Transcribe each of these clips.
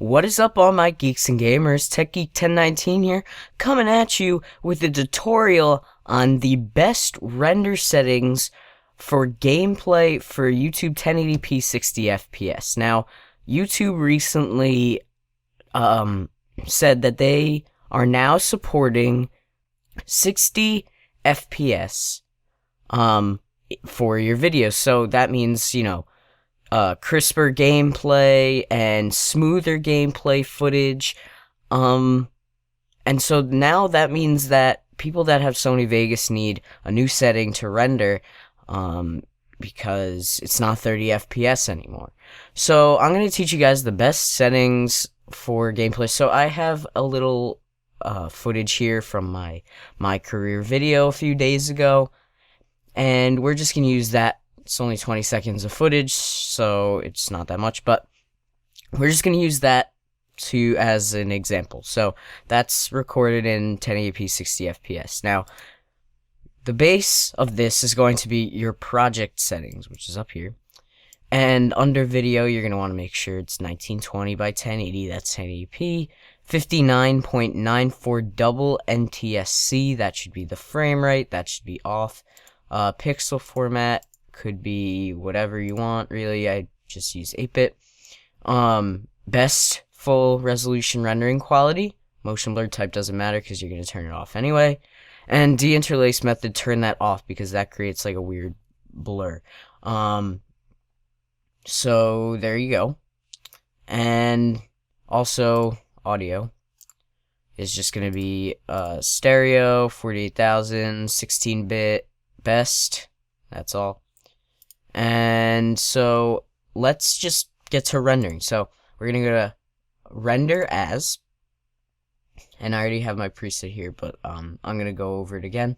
What is up, all my geeks and gamers? TechGeek1019 here, coming at you with a tutorial on the best render settings for gameplay for YouTube 1080p 60 FPS. Now, YouTube recently said that they are now supporting 60 FPS for your videos. So that means, crisper gameplay and smoother gameplay footage. And so now that means that people that have Sony Vegas need a new setting to render, because it's not 30 FPS anymore. So I'm going to teach you guys the best settings for gameplay. So I have a little footage here from my career video a few days ago, and we're just going to use that. It's only 20 seconds of footage, so it's not that much, but we're just going to use that as an example. So that's recorded in 1080p 60 FPS. Now, the base of this is going to be your project settings, which is up here. And under video, you're going to want to make sure it's 1920 by 1080, that's 1080p. 59.94 double NTSC, that should be the frame rate, that should be off. Pixel format could be whatever you want, really. I just use 8-bit. Best full resolution rendering quality. Motion blur type doesn't matter because you're going to turn it off anyway. And deinterlace method, turn that off because that creates like a weird blur. So there you go. And also audio is just going to be stereo, 48,000, 16-bit, best. That's all. And so let's just get to rendering. So we're going to go to render as, and I already have my preset here, but I'm going to go over it again.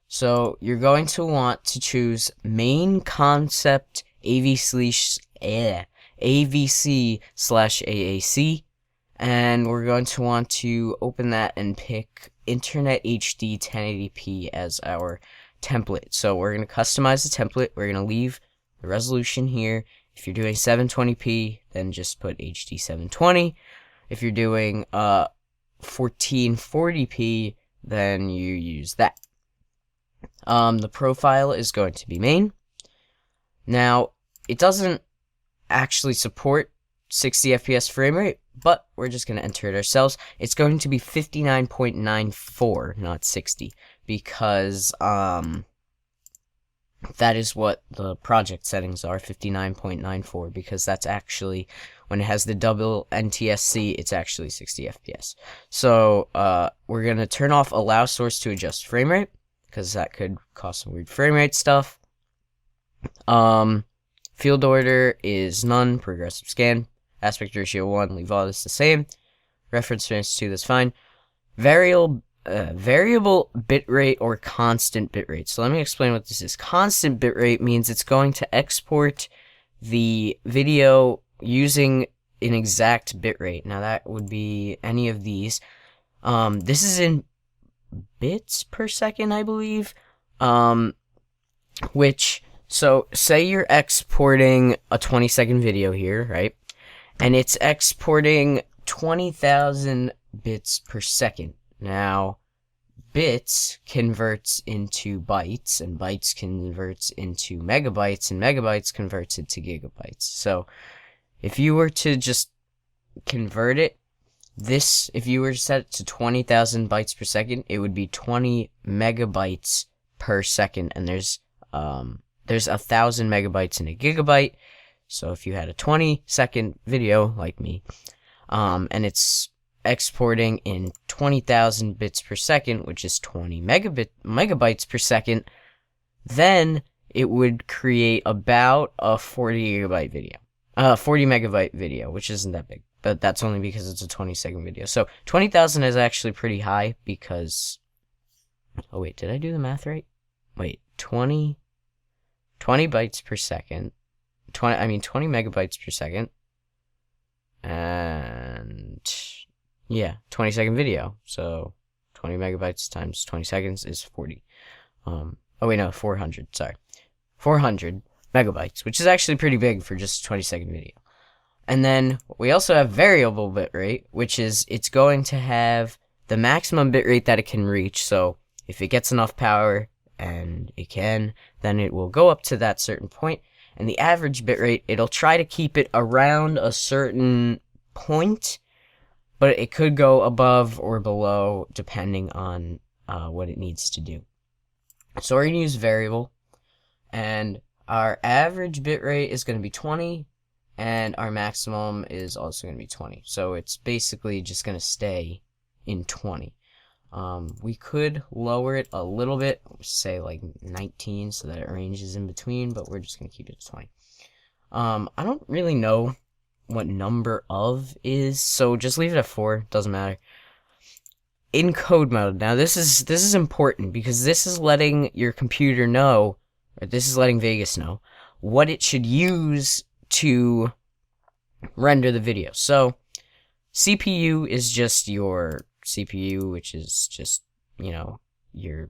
So you're going to want to choose main concept AVC/AAC, and we're going to want to open that and pick Internet HD 1080p as our template. So we're going to customize the template. We're going to leave the resolution here. If you're doing 720p, then just put HD 720. If you're doing 1440p, then you use that. The profile is going to be main. Now, it doesn't actually support 60 FPS frame rate, but we're just going to enter it ourselves. It's going to be 59.94, not 60, because that is what the project settings are, 59.94, because that's actually, when it has the double NTSC, it's actually 60 FPS. So we're going to turn off allow source to adjust frame rate, because that could cause some weird frame rate stuff. Field order is none, progressive scan, aspect ratio 1, leave all this the same. Reference frames 2, that's fine. Variable bitrate or constant bitrate. So let me explain what this is. Constant bitrate means it's going to export the video using an exact bitrate. Now that would be any of these. This is in bits per second, I believe. So say you're exporting a 20-second video here, right? And it's exporting 20,000 bits per second. Now, bits converts into bytes, and bytes converts into megabytes, and megabytes converts into gigabytes. So, if you were to just convert it, if you were to set it to 20,000 bytes per second, it would be 20 megabytes per second, and there's 1,000 megabytes in a gigabyte. So if you had a 20-second video like me, and it's exporting in 20,000 bits per second, which is 20 megabytes per second, then it would create about a 40 megabyte video, which isn't that big, but that's only because it's a 20-second video. So 20,000 is actually pretty high because, oh wait, did I do the math right? Wait, 20 bytes per second, 20 megabytes per second, and yeah, 20-second video. So 20 megabytes times 20 seconds is 40. 400, sorry. 400 megabytes, which is actually pretty big for just a 20-second video. And then we also have variable bitrate, which is it's going to have the maximum bitrate that it can reach. So if it gets enough power, and it can, then it will go up to that certain point. And the average bitrate, it'll try to keep it around a certain point, but it could go above or below depending on what it needs to do. So we're going to use variable, and our average bitrate is going to be 20, and our maximum is also going to be 20. So it's basically just going to stay in 20. We could lower it a little bit, say like 19, so that it ranges in between, but we're just going to keep it at 20. I don't really know what number of is, so just leave it at 4, doesn't matter. In code mode, now this is important, because this is letting your computer know, or this is letting Vegas know, what it should use to render the video. So, CPU is just your CPU, which is just, you know, I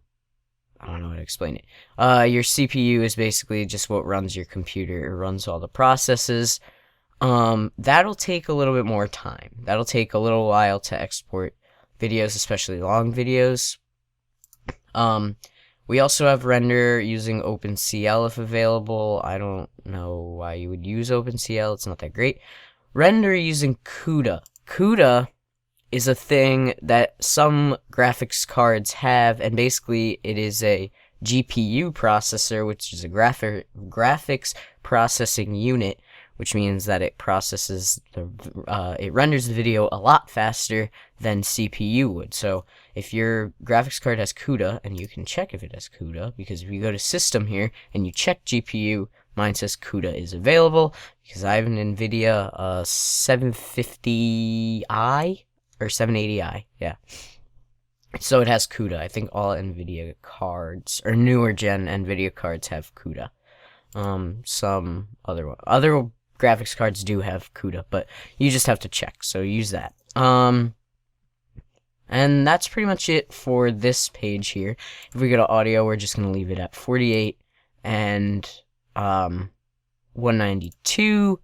don't know how to explain it. Your CPU is basically just what runs your computer. It runs all the processes. That'll take a little bit more time. That'll take a little while to export videos, especially long videos. We also have render using OpenCL if available. I don't know why you would use OpenCL. It's not that great. Render using CUDA. CUDA is a thing that some graphics cards have, and basically it is a GPU processor, which is a graphics processing unit, which means that it processes it renders the video a lot faster than CPU would. So if your graphics card has CUDA, and you can check if it has CUDA, because if you go to system here and you check GPU, mine says CUDA is available, because I have an NVIDIA 750i or 780i, yeah. So it has CUDA. I think all NVIDIA cards, or newer gen NVIDIA cards, have CUDA. Some other graphics cards do have CUDA, but you just have to check, so use that. And that's pretty much it for this page here. If we go to audio, we're just going to leave it at 48 and 192.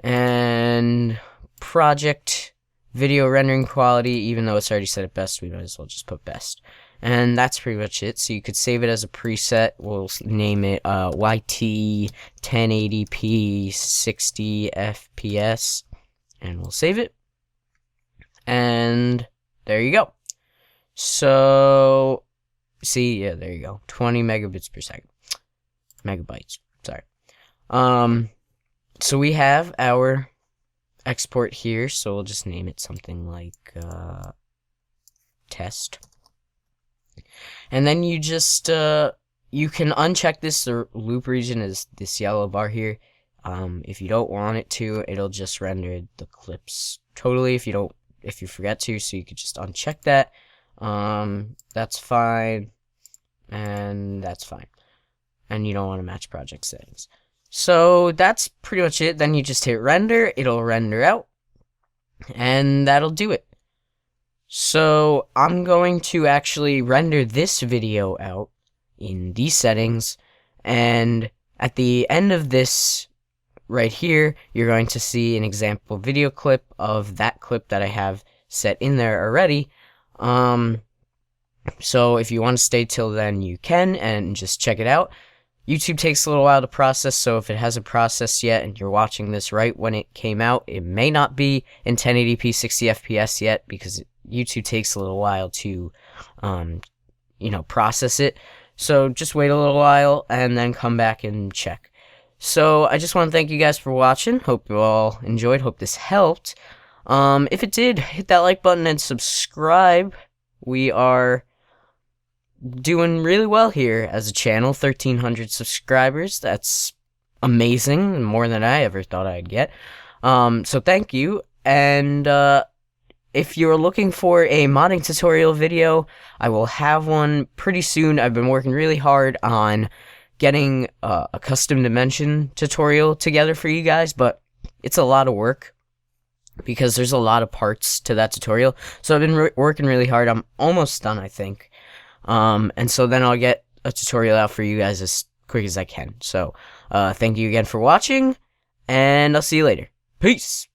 And project video rendering quality, even though it's already set at best, we might as well just put best. And that's pretty much it. So you could save it as a preset. We'll name it YT 1080p 60 FPS, and we'll save it. And there you go. So, see, yeah, there you go. 20 megabits per second. Megabytes, sorry. So we have our export here, so we'll just name it something like test. And then you just you can uncheck this. The loop region is this yellow bar here. If you don't want it to, it'll just render the clips totally if you forget to, so you could just uncheck that. That's fine, and that's fine. And you don't want to match project settings. So that's pretty much it. Then you just hit render, it'll render out, and that'll do it. So I'm going to actually render this video out in these settings, and at the end of this right here, you're going to see an example video clip of that clip that I have set in there already. So if you want to stay till then, you can, and just check it out. YouTube takes a little while to process, so if it hasn't processed yet and you're watching this right when it came out, it may not be in 1080p 60 FPS yet, because YouTube takes a little while to, process it. So just wait a little while and then come back and check. So I just want to thank you guys for watching. Hope you all enjoyed. Hope this helped. If it did, hit that like button and subscribe. We are doing really well here as a channel. 1,300 subscribers. That's amazing. More than I ever thought I'd get. So thank you. And if you're looking for a modding tutorial video, I will have one pretty soon. I've been working really hard on getting a custom dimension tutorial together for you guys, but it's a lot of work because there's a lot of parts to that tutorial. So I've been working really hard. I'm almost done, I think. And so then I'll get a tutorial out for you guys as quick as I can. So thank you again for watching, and I'll see you later. Peace. Peace.